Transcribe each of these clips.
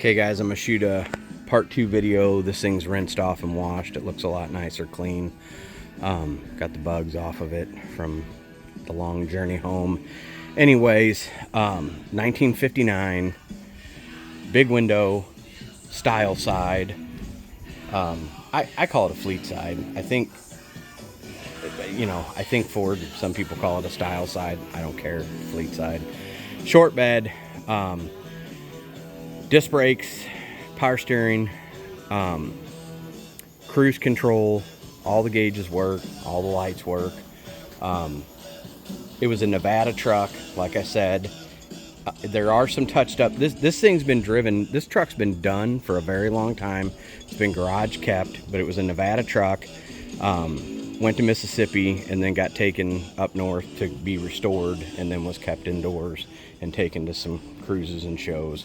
Okay guys, I'm gonna shoot a part 2 video. This thing's rinsed off and washed. It looks a lot nicer, clean. Got the bugs off of it from the long journey home. Anyways, 1959, big window, style side. I call it a fleet side. I think, I think Ford, some people call it a style side. I don't care, fleet side. Short bed, disc brakes, power steering, cruise control, all the gauges work, all the lights work. It was a Nevada truck, like I said. There are some touched up. This thing's been driven. This truck's been done for a very long time. It's been garage kept, but it was a Nevada truck. Went to Mississippi and then got taken up north to be restored, and then was kept indoors and taken to some cruises and shows.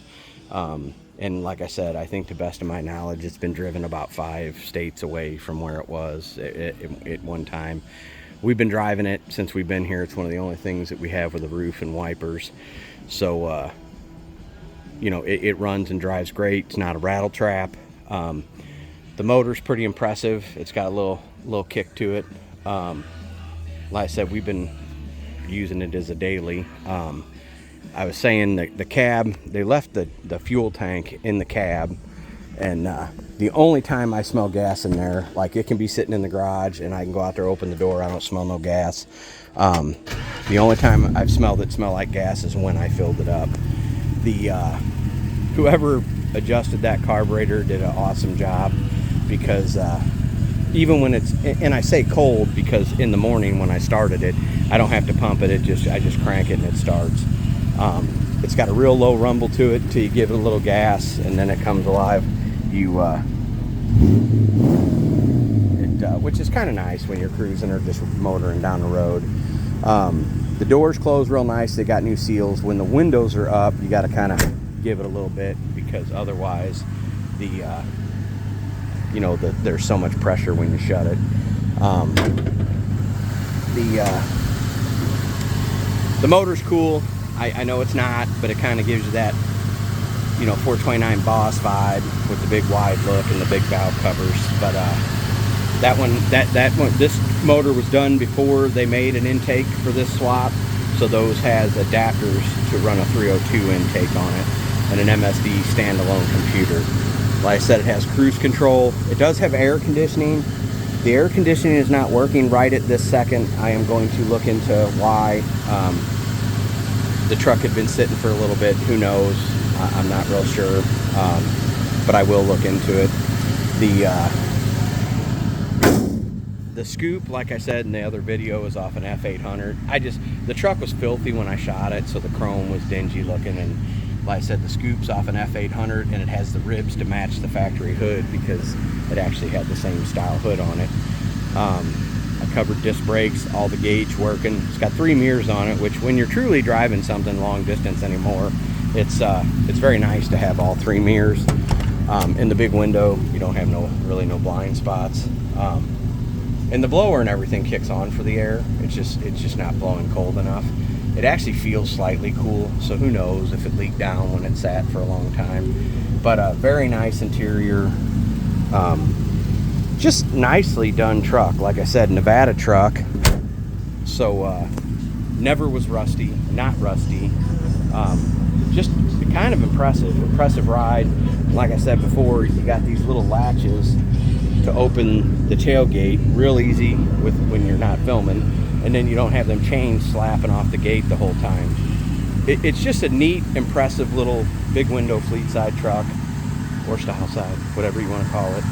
And like I said, I think to best of my knowledge, it's been driven about 5 states away from where it was at one time. We've been driving it since we've been here. It's one of the only things that we have with a roof and wipers. So, it runs and drives great. It's not a rattle trap. The motor's pretty impressive. It's got a little kick to it. Like I said, we've been using it as a daily. I was saying that the cab, they left the fuel tank in the cab, and the only time I smell gas in there, like it can be sitting in the garage and I can go out there, open the door, I don't smell no gas. The only time I've smelled it smell like gas is when I filled it up. Whoever adjusted that carburetor did an awesome job, because even when it's, and I say cold because in the morning when I started it, I don't have to pump it. I just crank it and it starts. It's got a real low rumble to it until you give it a little gas, and then it comes alive. Which is kind of nice when you're cruising or just motoring down the road. The doors close real nice. They got new seals. When the windows are up, you got to kind of give it a little bit, because otherwise there's so much pressure when you shut it. The motor's cool. I know it's not, but it kind of gives you that 429 Boss vibe with the big wide look and the big valve covers. But this motor was done before they made an intake for this swap, so those has adapters to run a 302 intake on it and an MSD standalone computer. Like I said, it has cruise control. It does have air conditioning. The air conditioning is not working right at this second. I am going to look into why. The truck had been sitting for a little bit. Who knows? I'm not real sure, but I will look into it. The scoop, like I said in the other video, is off an F100. The truck was filthy when I shot it, so the chrome was dingy looking, and like I said, the scoop's off an F100, and it has the ribs to match the factory hood because it actually had the same style hood on it. I covered disc brakes, all the gauge working. It's got 3 mirrors on it, which when you're truly driving something long distance anymore, it's very nice to have all 3 mirrors. In the big window, you don't have really no blind spots. And the blower and everything kicks on for the air. It's just not blowing cold enough. It actually feels slightly cool, so who knows if it leaked down when it sat for a long time. But a very nice interior. Just nicely done truck. Like I said, Nevada truck. So never was rusty, not rusty. Just kind of impressive ride. Like I said before, you got these little latches to open the tailgate, real easy when you're not filming, and then you don't have them chains slapping off the gate the whole time. It's just a neat, impressive little big window fleet side truck, or style side, whatever you want to call it.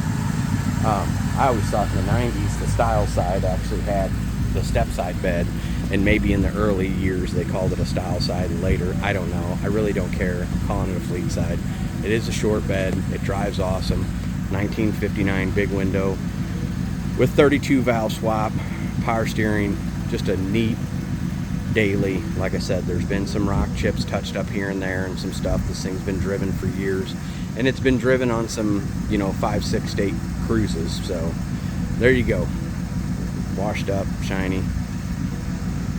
I always thought in the 90s the style side actually had the step side bed, and maybe in the early years they called it a style side, and later, I don't know. I really don't care. I'm calling it a fleet side. It is a short bed. It drives awesome. 1959 big window with 32 valve swap, power steering. Just a neat daily. Like I said, there's been some rock chips touched up here and there and some stuff. This thing's been driven for years, and it's been driven on some 5-6 state cruises. So there you go, washed up, shiny.